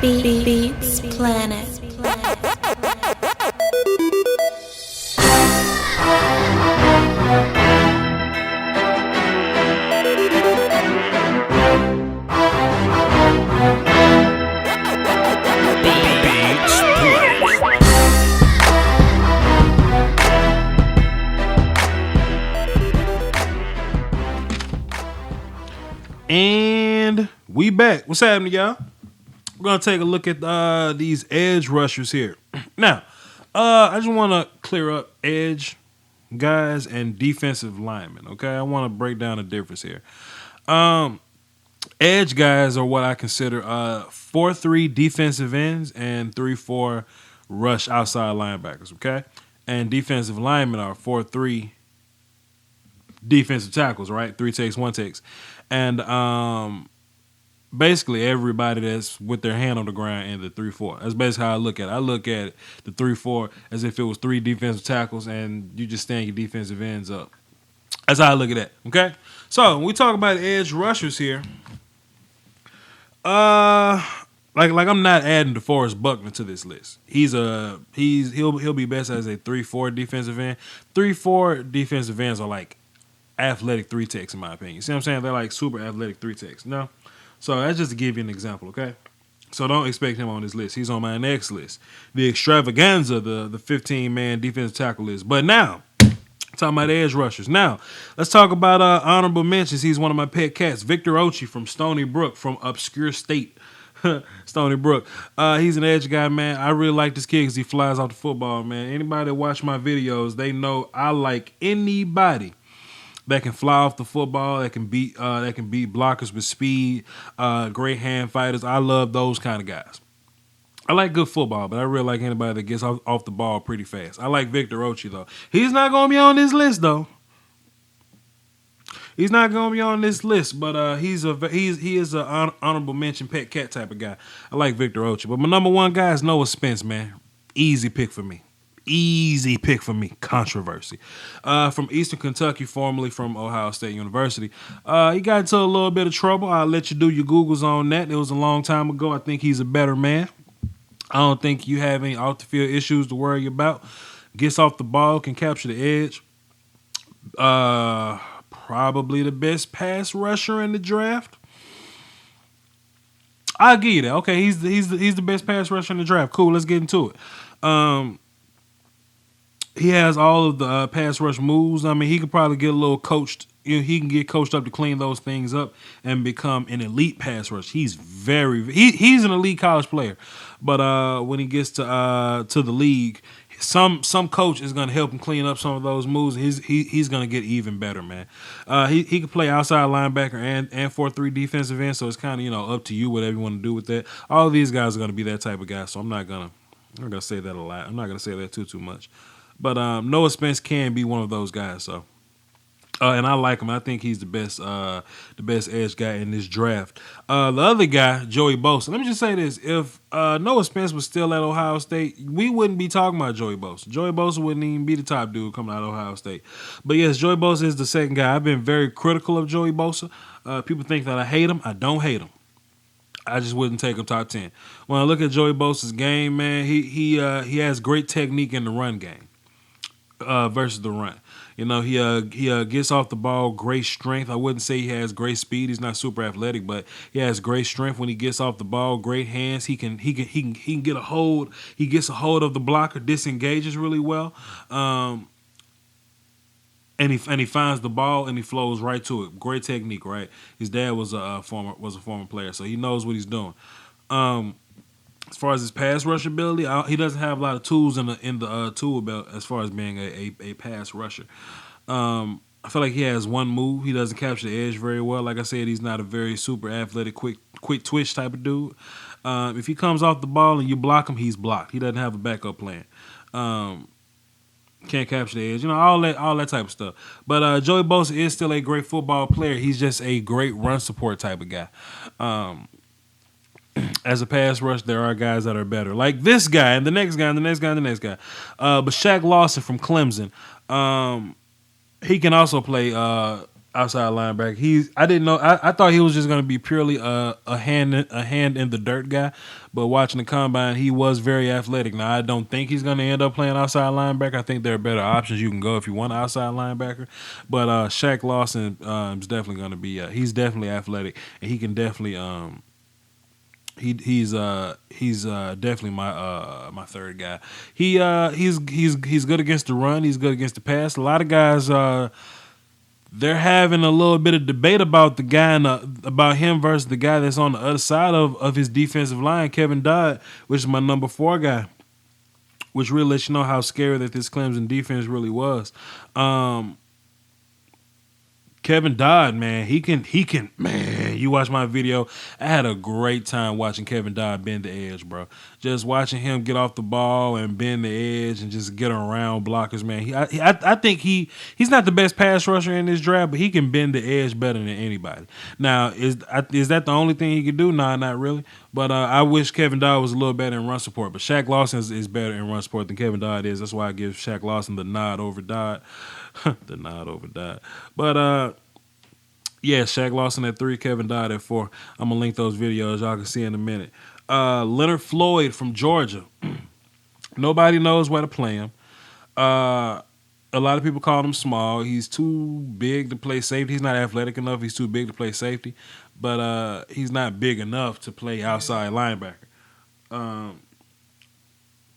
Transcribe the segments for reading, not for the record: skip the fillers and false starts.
Beats Planet. And we back. What's happening, y'all? We're gonna take a look at these edge rushers here. Now, I just want to clear up edge guys and defensive linemen. Okay, I want to break down the difference here. Edge guys are what I consider 4-3 defensive ends and 3-4 rush outside linebackers. Okay, and defensive linemen are 4-3 defensive tackles. Right, 3 takes, 1 takes, and basically everybody that's with their hand on the ground in the 3-4. That's basically how I look at it. I look at the 3-4 as if it was 3 defensive tackles and you just stand your defensive ends up. That's how I look at that. Okay? So when we talk about edge rushers here, like I'm not adding DeForest Buckner to this list. He'll be best as a 3-4 defensive end. 3-4 defensive ends are like athletic 3 techs in my opinion. See what I'm saying? They're like super athletic 3 techs. No? So that's just to give you an example, okay? So don't expect him on this list. He's on my next list. The extravaganza, the 15-man defensive tackle list. But now, talking about edge rushers. Now, let's talk about honorable mentions. He's one of my pet cats. Victor Ochi from Stony Brook, from obscure state. Stony Brook. He's an edge guy, man. I really like this kid because he flies off the football, man. Anybody that watch my videos, they know I like anybody that can fly off the football, that can beat blockers with speed, great hand fighters. I love those kind of guys. I like good football, but I really like anybody that gets off the ball pretty fast. I like Victor Ochi, though. He's not going to be on this list, though. He's not going to be on this list, but he is an honorable mention pet cat type of guy. I like Victor Ochi. But my number one guy is Noah Spence, man. Easy pick for me. Easy pick for me. Controversy. From Eastern Kentucky, formerly from Ohio State University. He got into a little bit of trouble. I'll let you do your Googles on that. It was a long time ago. I think he's a better man. I don't think you have any off-the-field issues to worry about. Gets off the ball, can capture the edge. Probably the best pass rusher in the draft. I'll give you that. Okay, he's the best pass rusher in the draft. Cool, let's get into it. He has all of the pass rush moves. I mean, he could probably get a little coached. He can get coached up to clean those things up and become an elite pass rush. He's he's an elite college player, but when he gets to the league, some coach is going to help him clean up some of those moves. He's going to get even better, man. He can play outside linebacker and 4-3 defensive end. So it's kind of up to you whatever you want to do with that. All of these guys are going to be that type of guy. So I'm not gonna say that a lot. I'm not gonna say that too much. But Noah Spence can be one of those guys. So, and I like him. I think he's the best edge guy in this draft. The other guy, Joey Bosa. Let me just say this: if Noah Spence was still at Ohio State, we wouldn't be talking about Joey Bosa. Joey Bosa wouldn't even be the top dude coming out of Ohio State. But yes, Joey Bosa is the second guy. I've been very critical of Joey Bosa. People think that I hate him. I don't hate him. I just wouldn't take him top 10. When I look at Joey Bosa's game, man, he has great technique in the run game. Versus the run. He gets off the ball, great strength. I wouldn't say he has great speed. He's not super athletic, but he has great strength when he gets off the ball, great hands. He can get a hold. He gets a hold of the blocker, disengages really well. And he finds the ball and he flows right to it. Great technique, right? His dad was a former player, so he knows what he's doing. As far as his pass rush ability, he doesn't have a lot of tools in the tool belt as far as being a pass rusher. I feel like he has one move. He doesn't capture the edge very well. Like I said, he's not a very super athletic, quick twitch type of dude. If he comes off the ball and you block him, he's blocked. He doesn't have a backup plan. Can't capture the edge. All that type of stuff. But Joey Bosa is still a great football player. He's just a great run support type of guy. As a pass rush, there are guys that are better. Like this guy and the next guy and the next guy and the next guy. But Shaq Lawson from Clemson, he can also play outside linebacker. I didn't know. I thought he was just going to be purely a hand in the dirt guy. But watching the combine, he was very athletic. Now I don't think he's going to end up playing outside linebacker. I think there are better options you can go if you want an outside linebacker. But Shaq Lawson is definitely going to be. He's definitely athletic, and he can definitely. He's definitely my third guy. He's good against the run. He's good against the pass. A lot of guys they're having a little bit of debate about the guy about him versus the guy that's on the other side of his defensive line, Kevin Dodd, which is my number 4 guy, which really lets you know how scary that this Clemson defense really was. Kevin Dodd, man, he can, man, you watch my video. I had a great time watching Kevin Dodd bend the edge, bro. Just watching him get off the ball and bend the edge and just get around blockers, man. I think he's not the best pass rusher in this draft, but he can bend the edge better than anybody. Now, is that the only thing he can do? Nah, not really. But I wish Kevin Dodd was a little better in run support. But Shaq Lawson is better in run support than Kevin Dodd is. That's why I give Shaq Lawson the nod over Dodd. The nod over Dodd. But yeah, Shaq Lawson at 3, Kevin Dodd at 4. I'm gonna link those videos. Y'all can see in a minute. Leonard Floyd from Georgia. Nobody knows where to play him. A lot of people call him small. He's too big to play safety. He's not athletic enough. He's too big to play safety. But he's not big enough to play outside linebacker.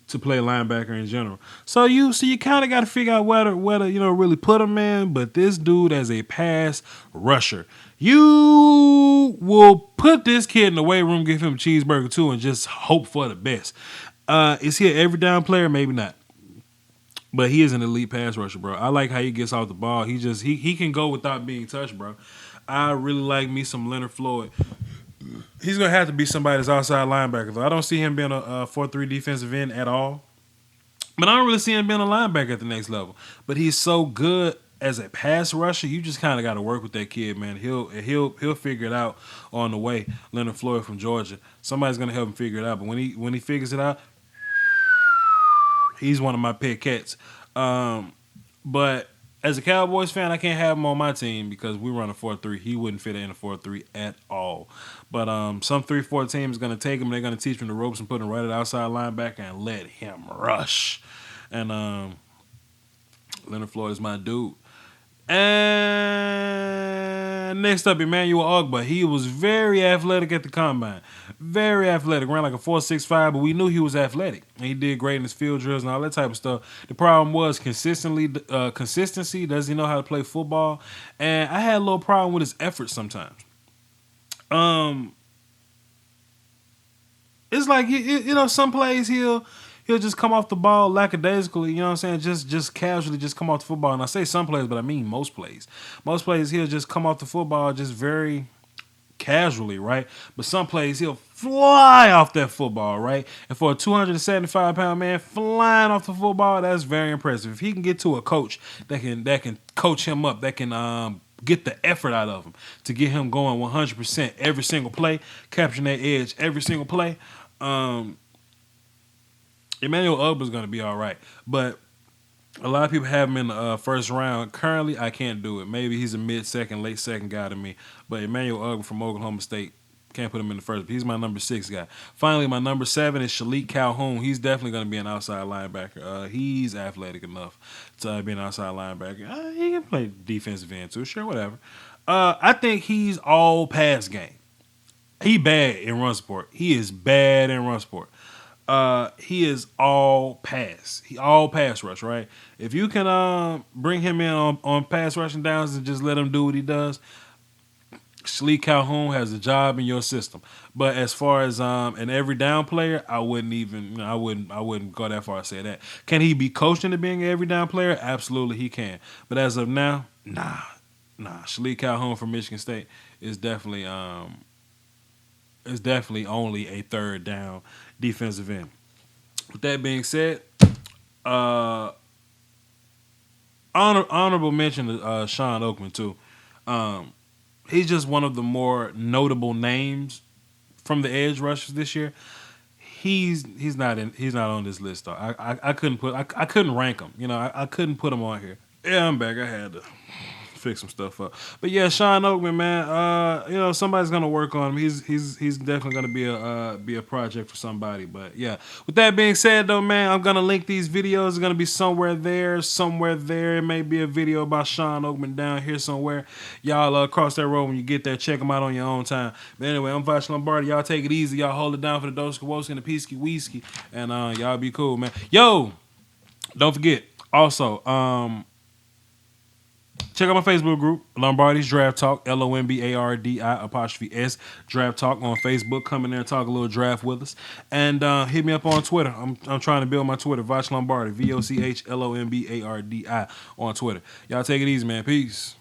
To play linebacker in general. So you kind of got to figure out where to really put him in. But this dude as a pass rusher, you will put this kid in the weight room, give him a cheeseburger too, and just hope for the best. Is he an every down player? Maybe not. But he is an elite pass rusher, bro. I like how he gets off the ball. He can go without being touched, bro. I really like me some Leonard Floyd. He's going to have to be somebody's outside linebacker, though. I don't see him being a 4-3 defensive end at all. But I don't really see him being a linebacker at the next level. But he's so good as a pass rusher, you just kind of got to work with that kid, man. He'll figure it out on the way. Leonard Floyd from Georgia. Somebody's going to help him figure it out. But when he figures it out, he's one of my pet cats. But as a Cowboys fan, I can't have him on my team because we run a 4-3. He wouldn't fit in a 4-3 at all. But some 3-4 team is going to take him. They're going to teach him the ropes and put him right at outside linebacker and let him rush. And Leonard Floyd is my dude. And next up, Emmanuel Ogbah. He was very athletic at the combine. Very athletic. Ran like a 4.65, but we knew he was athletic. And he did great in his field drills and all that type of stuff. The problem was consistency. Does he know how to play football? And I had a little problem with his effort sometimes. It's like, some plays he'll just come off the ball lackadaisically, you know what I'm saying? Just casually just come off the football. And I say some plays, but I mean most plays. Most plays he'll just come off the football just very casually, right? But some plays he'll fly off that football, right? And for a 275-pound man flying off the football, that's very impressive. If he can get to a coach that can coach him up, that can get the effort out of him to get him going 100% every single play, capturing that edge every single play, Emmanuel Ogbah is going to be all right. But a lot of people have him in the first round. Currently, I can't do it. Maybe he's a mid-second, late-second guy to me. But Emmanuel Ogbah from Oklahoma State, can't put him in the first. But he's my number 6 guy. Finally, my number 7 is Shilique Calhoun. He's definitely going to be an outside linebacker. He's athletic enough to be an outside linebacker. He can play defensive end too. Sure, whatever. I think he's all pass game. He bad in run support. He is bad in run support. He is all pass. He all pass rush, right? If you can bring him in on pass rushing downs and just let him do what he does, Shilique Calhoun has a job in your system. But as far as an every down player, I wouldn't go that far to say that. Can he be coached into being an every down player? Absolutely, he can. But as of now, nah. Shilique Calhoun from Michigan State is definitely only a third down defensive end. With that being said, honorable mention to Sean Oakman too. He's just one of the more notable names from the edge rushers this year. He's not on this list though. I couldn't rank him. I couldn't put him on here. Yeah, I'm back. I had to fix some stuff up. But yeah, Sean Oakman, man, you know, somebody's gonna work on him. He's definitely gonna be a project for somebody. But yeah, with that being said, though, man, I'm gonna link these videos. It's gonna be somewhere there, somewhere there. It may be a video about Sean Oakman down here somewhere. Y'all cross that road when you get there. Check them out on your own time. But anyway, I'm Voch Lombardi. Y'all take it easy. Y'all hold it down for the Dosa Woski and the Peasky Wheesky, and y'all be cool, man. Yo, don't forget. Also, check out my Facebook group, Lombardi's Draft Talk, LOMBARDI' Draft Talk on Facebook. Come in there and talk a little draft with us. And hit me up on Twitter. I'm trying to build my Twitter, Voch Lombardi, VOCHLOMBARDI on Twitter. Y'all take it easy, man. Peace.